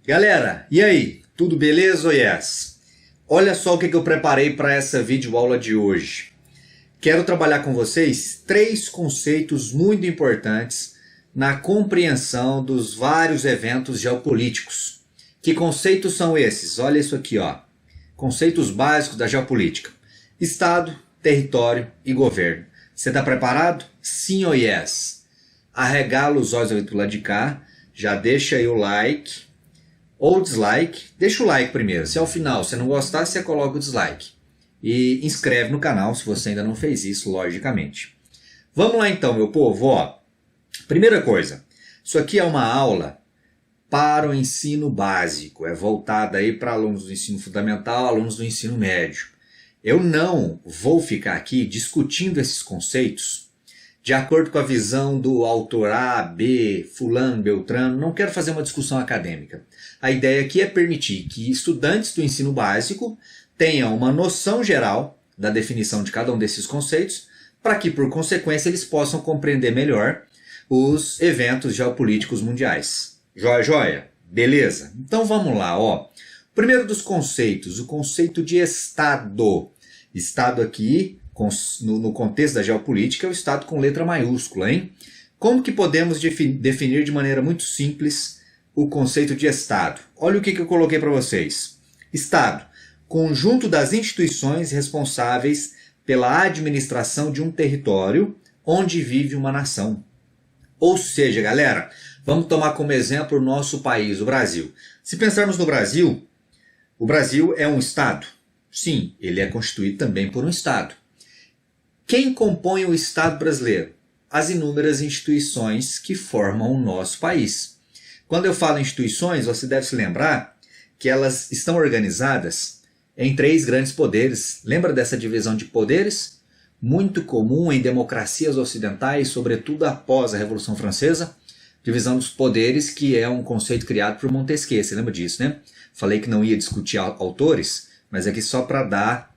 Galera, e aí? Tudo beleza ou yes? Olha só o que eu preparei para essa videoaula de hoje. Quero trabalhar com vocês 3 conceitos muito importantes na compreensão dos vários eventos geopolíticos. Que conceitos são esses? Olha isso aqui, ó. Conceitos básicos da geopolítica. Estado, território e governo. Você está preparado? Sim ou yes? Arregala os olhos do lado de cá. Já deixa aí o like ou dislike. Deixa o like primeiro. Se ao final você não gostar, você coloca o dislike. E inscreve no canal se você ainda não fez isso, logicamente. Vamos lá então, meu povo. Ó. Primeira coisa, isso aqui é uma aula para o ensino básico. É voltada aí para alunos do ensino fundamental, alunos do ensino médio. Eu não vou ficar aqui discutindo esses conceitos de acordo com a visão do autor A, B, fulano, beltrano. Não quero fazer uma discussão acadêmica. A ideia aqui é permitir que estudantes do ensino básico tenham uma noção geral da definição de cada um desses conceitos, para que, por consequência, eles possam compreender melhor os eventos geopolíticos mundiais. Joia, joia? Beleza? Então vamos lá, ó. Primeiro dos conceitos, o conceito de Estado. Estado aqui, no contexto da geopolítica, é o Estado com letra maiúscula, hein? Como que podemos definir de maneira muito simples o conceito de Estado? Olha o que eu coloquei para vocês. Estado, conjunto das instituições responsáveis pela administração de um território onde vive uma nação. Ou seja, galera, vamos tomar como exemplo o nosso país, o Brasil. Se pensarmos no Brasil, o Brasil é um Estado. Sim, ele é constituído também por um Estado. Quem compõe o Estado brasileiro? As inúmeras instituições que formam o nosso país. Quando eu falo instituições, você deve se lembrar que elas estão organizadas em 3 grandes poderes. Lembra dessa divisão de poderes? Muito comum em democracias ocidentais, sobretudo após a Revolução Francesa. Divisão dos poderes, que é um conceito criado por Montesquieu. Você lembra disso, né? Falei que não ia discutir autores, mas aqui só para dar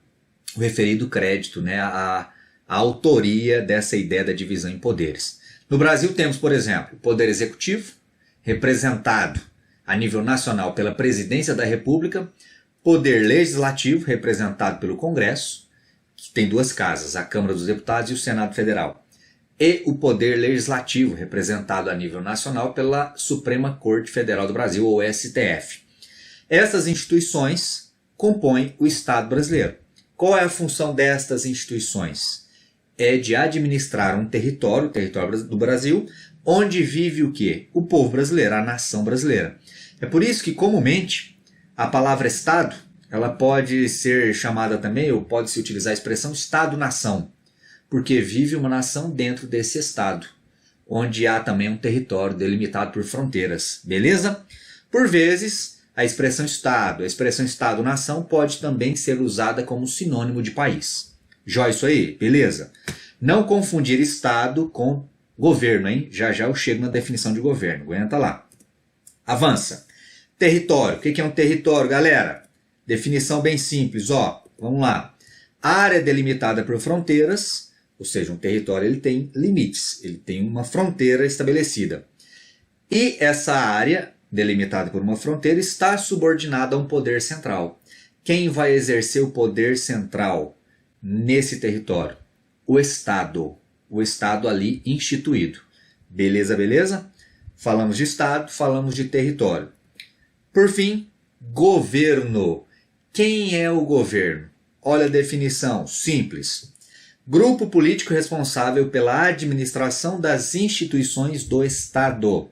o referido crédito, né, a autoria dessa ideia da divisão em poderes. No Brasil temos, por exemplo, o Poder Executivo, representado a nível nacional pela Presidência da República, Poder Legislativo, representado pelo Congresso, que tem 2 casas, a Câmara dos Deputados e o Senado Federal, e o Poder Legislativo, representado a nível nacional pela Suprema Corte Federal do Brasil, ou STF. Essas instituições compõem o Estado brasileiro. Qual é a função destas instituições? É de administrar um território, o território do Brasil, onde vive o quê? O povo brasileiro, a nação brasileira. É por isso que, comumente, a palavra Estado, ela pode ser chamada também, ou pode-se utilizar a expressão Estado-nação, porque vive uma nação dentro desse Estado, onde há também um território delimitado por fronteiras, beleza? Por vezes, a expressão Estado, a expressão Estado-nação pode também ser usada como sinônimo de país. Jóia isso aí? Beleza? Não confundir Estado com governo, hein? Já já eu chego na definição de governo. Aguenta lá. Avança. Território. O que é um território, galera? Definição bem simples, ó. Vamos lá. Área delimitada por fronteiras, ou seja, um território ele tem limites, ele tem uma fronteira estabelecida. E essa área delimitada por uma fronteira está subordinada a um poder central. Quem vai exercer o poder central nesse território? O Estado. O Estado ali instituído. Beleza, beleza? Falamos de Estado, falamos de território. Por fim, governo. Quem é o governo? Olha a definição, simples. Grupo político responsável pela administração das instituições do Estado.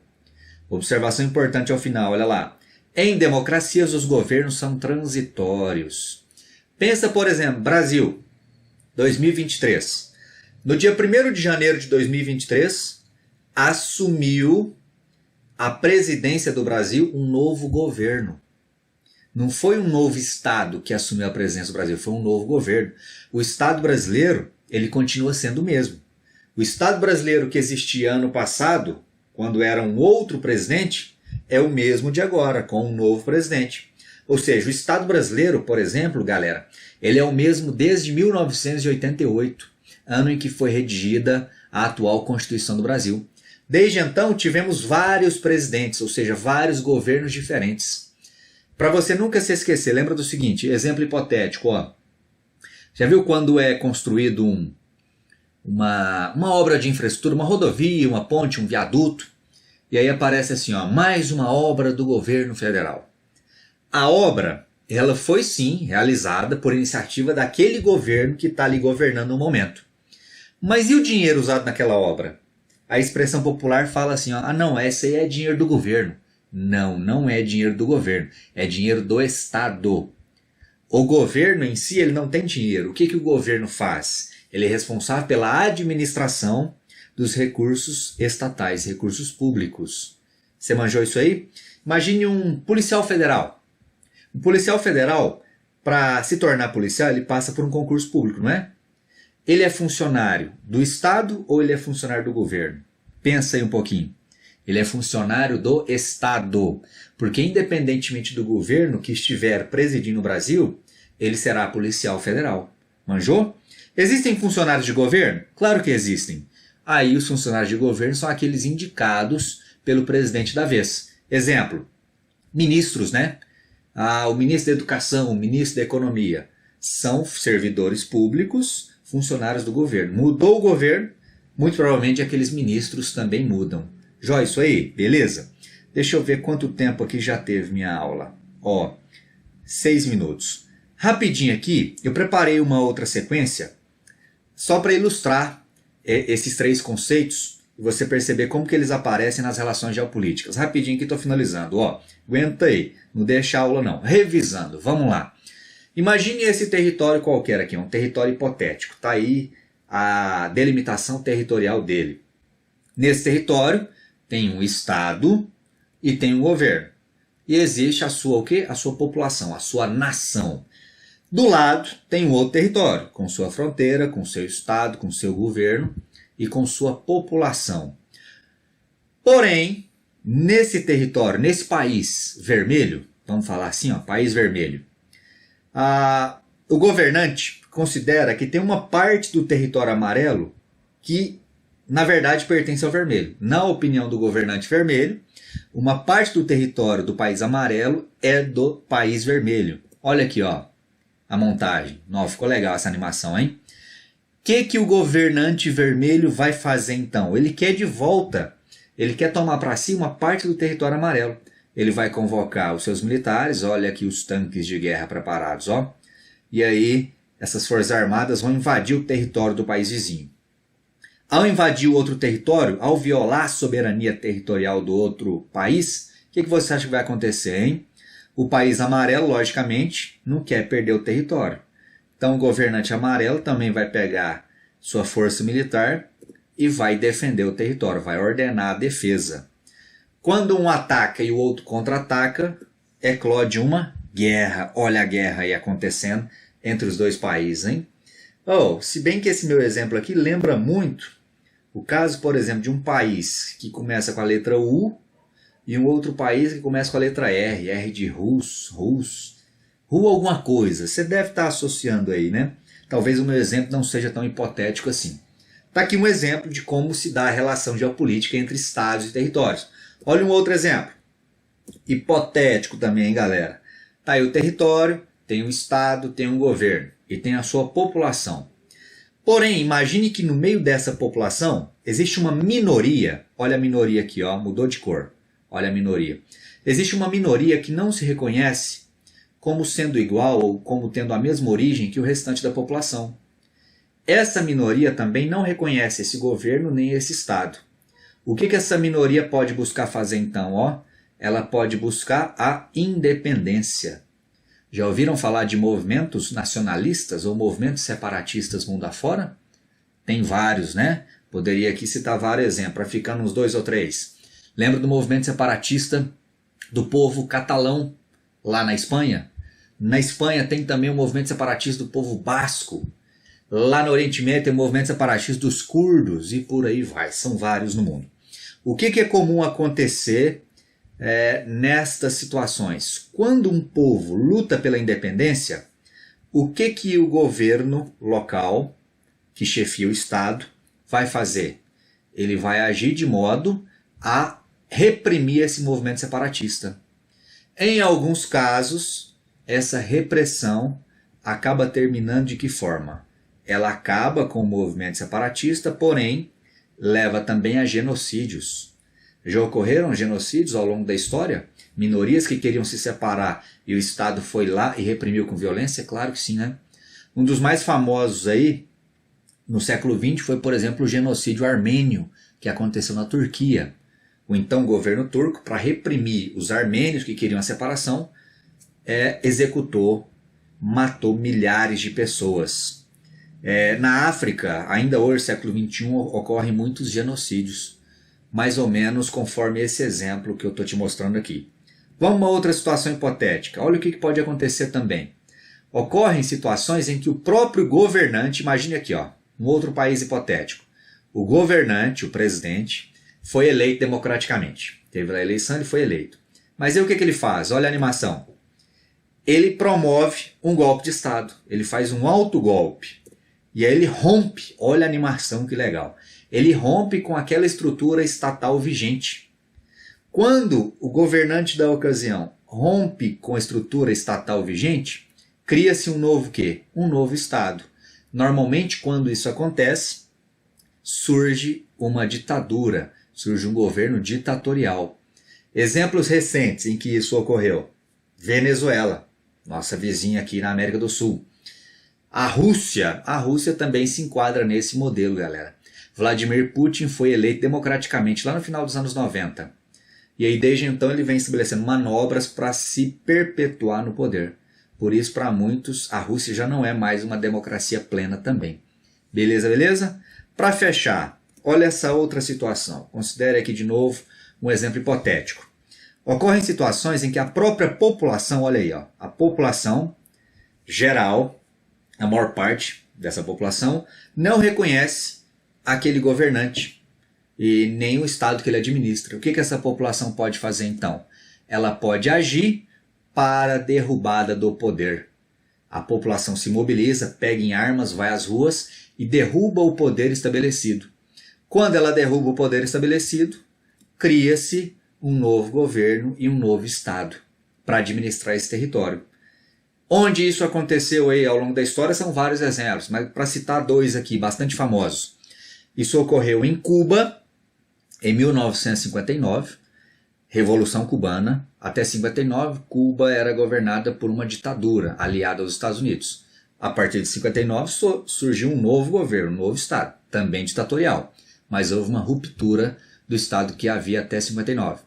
Observação importante ao final, olha lá. Em democracias, os governos são transitórios. Pensa, por exemplo, Brasil, 2023. No dia 1º de janeiro de 2023, assumiu a presidência do Brasil um novo governo. Não foi um novo Estado que assumiu a presidência do Brasil, foi um novo governo. O Estado brasileiro, ele continua sendo o mesmo. O Estado brasileiro que existia ano passado, quando era um outro presidente, é o mesmo de agora, com um novo presidente. Ou seja, o Estado brasileiro, por exemplo, galera, ele é o mesmo desde 1988, ano em que foi redigida a atual Constituição do Brasil. Desde então, tivemos vários presidentes, ou seja, vários governos diferentes. Para você nunca se esquecer, lembra do seguinte, exemplo hipotético, ó. Já viu quando é construído uma obra de infraestrutura, uma rodovia, uma ponte, um viaduto, e aí aparece assim, ó, mais uma obra do governo federal. A obra, ela foi sim realizada por iniciativa daquele governo que está ali governando no momento. Mas e o dinheiro usado naquela obra? A expressão popular fala assim, ó, ah não, esse aí é dinheiro do governo. Não, não é dinheiro do governo, é dinheiro do Estado. O governo em si ele não tem dinheiro. O que o governo faz? Ele é responsável pela administração dos recursos estatais, recursos públicos. Você manjou isso aí? Imagine um policial federal. O policial federal, para se tornar policial, ele passa por um concurso público, não é? Ele é funcionário do Estado ou ele é funcionário do governo? Pensa aí um pouquinho. Ele é funcionário do Estado, porque independentemente do governo que estiver presidindo o Brasil, ele será policial federal. Manjou? Existem funcionários de governo? Claro que existem. Aí os funcionários de governo são aqueles indicados pelo presidente da vez. Exemplo, ministros, né? O ministro da Educação, o ministro da Economia. São servidores públicos, funcionários do governo. Mudou o governo, muito provavelmente aqueles ministros também mudam. Jó, isso aí? Beleza? Deixa eu ver quanto tempo aqui já teve minha aula. Ó, 6 minutos. Rapidinho aqui, eu preparei uma outra sequência só para ilustrar esses 3 conceitos e você perceber como que eles aparecem nas relações geopolíticas. Rapidinho aqui, estou finalizando. Ó, aguenta aí, não deixa a aula não. Revisando, vamos lá. Imagine esse território qualquer aqui, um território hipotético. Está aí a delimitação territorial dele. Nesse território tem um Estado e tem um governo. E existe a sua o quê? A sua população, a sua nação. Do lado tem um outro território, com sua fronteira, com seu Estado, com seu governo e com sua população. Porém, nesse território, nesse país vermelho, vamos falar assim, ó, país vermelho, o governante considera que tem uma parte do território amarelo que, na verdade, pertence ao vermelho. Na opinião do governante vermelho, uma parte do território do país amarelo é do país vermelho. Olha aqui, ó, a montagem. Nossa, ficou legal essa animação, hein? O que o governante vermelho vai fazer então? Ele quer de volta, ele quer tomar para si uma parte do território amarelo. Ele vai convocar os seus militares, olha aqui os tanques de guerra preparados, ó. E aí, essas forças armadas vão invadir o território do país vizinho. Ao invadir o outro território, ao violar a soberania territorial do outro país, o que você acha que vai acontecer, hein? O país amarelo, logicamente, não quer perder o território. Então o governante amarelo também vai pegar sua força militar e vai defender o território, vai ordenar a defesa. Quando um ataca e o outro contra-ataca, eclode uma guerra. Olha a guerra aí acontecendo entre os dois países, hein? Se bem que esse meu exemplo aqui lembra muito o caso, por exemplo, de um país que começa com a letra U e um outro país que começa com a letra R, R de Rus, alguma coisa. Você deve estar associando aí, né? Talvez o meu exemplo não seja tão hipotético assim. Está aqui um exemplo de como se dá a relação geopolítica entre estados e territórios. Olha um outro exemplo. Hipotético também, hein, galera? Tá aí o território, tem um estado, tem um governo e tem a sua população. Porém, imagine que no meio dessa população existe uma minoria. Olha a minoria aqui, ó, mudou de cor. Olha a minoria. Existe uma minoria que não se reconhece como sendo igual ou como tendo a mesma origem que o restante da população. Essa minoria também não reconhece esse governo nem esse estado. O que essa minoria pode buscar fazer então? Ó? Ela pode buscar a independência. Já ouviram falar de movimentos nacionalistas ou movimentos separatistas mundo afora? Tem vários, né? Poderia aqui citar vários exemplos, para ficar uns 2 ou 3. Lembra do movimento separatista do povo catalão lá na Espanha? Na Espanha tem também o movimento separatista do povo basco. Lá no Oriente Médio tem o movimento separatista dos curdos e por aí vai. São vários no mundo. O que é comum acontecer nestas situações? Quando um povo luta pela independência, o que o governo local, que chefia o Estado, vai fazer? Ele vai agir de modo a reprimir esse movimento separatista. Em alguns casos, essa repressão acaba terminando de que forma? Ela acaba com o movimento separatista, porém, leva também a genocídios. Já ocorreram genocídios ao longo da história? Minorias que queriam se separar e o Estado foi lá e reprimiu com violência? Claro que sim, né? Um dos mais famosos aí, no século XX, foi, por exemplo, o genocídio armênio, que aconteceu na Turquia. O então governo turco, para reprimir os armênios que queriam a separação, executou, matou milhares de pessoas. Na África, ainda hoje, século XXI, ocorrem muitos genocídios, mais ou menos conforme esse exemplo que eu estou te mostrando aqui. Vamos a uma outra situação hipotética. Olha o que pode acontecer também. Ocorrem situações em que o próprio governante, imagine aqui, um outro país hipotético. O governante, o presidente, foi eleito democraticamente. Teve a eleição, ele foi eleito. Mas aí o que ele faz? Olha a animação. Ele promove um golpe de Estado. Ele faz um autogolpe. E aí ele rompe, olha a animação que legal. Ele rompe com aquela estrutura estatal vigente. Quando o governante da ocasião rompe com a estrutura estatal vigente, cria-se um novo quê? Um novo Estado. Normalmente, quando isso acontece, surge uma ditadura, surge um governo ditatorial. Exemplos recentes em que isso ocorreu. Venezuela, nossa vizinha aqui na América do Sul. A Rússia também se enquadra nesse modelo, galera. Vladimir Putin foi eleito democraticamente lá no final dos anos 90. E aí desde então ele vem estabelecendo manobras para se perpetuar no poder. Por isso, para muitos, a Rússia já não é mais uma democracia plena também. Beleza, beleza? Para fechar, olha essa outra situação. Considere aqui de novo um exemplo hipotético. Ocorrem situações em que a própria população, olha aí, a população geral, a maior parte dessa população, não reconhece aquele governante e nem o Estado que ele administra. O que essa população pode fazer então? Ela pode agir para a derrubada do poder. A população se mobiliza, pega em armas, vai às ruas e derruba o poder estabelecido. Quando ela derruba o poder estabelecido, cria-se um novo governo e um novo Estado para administrar esse território. Onde isso aconteceu aí ao longo da história são vários exemplos, mas para citar dois aqui, bastante famosos. Isso ocorreu em Cuba, em 1959, Revolução Cubana. Até 59, Cuba era governada por uma ditadura aliada aos Estados Unidos. A partir de 59 surgiu um novo governo, um novo Estado, também ditatorial, mas houve uma ruptura do Estado que havia até 59.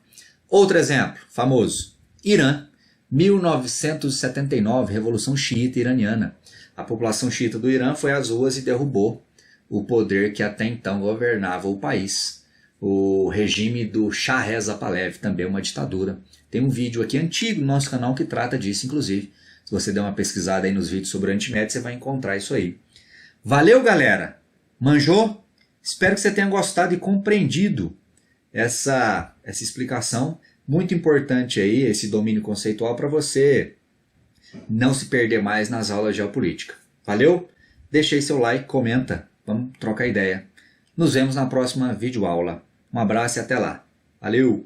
Outro exemplo, famoso, Irã, 1979, Revolução Xiita Iraniana. A população xiita do Irã foi às ruas e derrubou o poder que até então governava o país. O regime do Shah Reza Pahlavi, também uma ditadura. Tem um vídeo aqui antigo no nosso canal que trata disso, inclusive. Se você der uma pesquisada aí nos vídeos sobre o Oriente Médio, você vai encontrar isso aí. Valeu, galera! Manjou? Espero que você tenha gostado e compreendido essa explicação. Muito importante aí, esse domínio conceitual para você não se perder mais nas aulas de geopolítica. Valeu? Deixa aí seu like, comenta, vamos trocar ideia. Nos vemos na próxima videoaula. Um abraço e até lá. Valeu!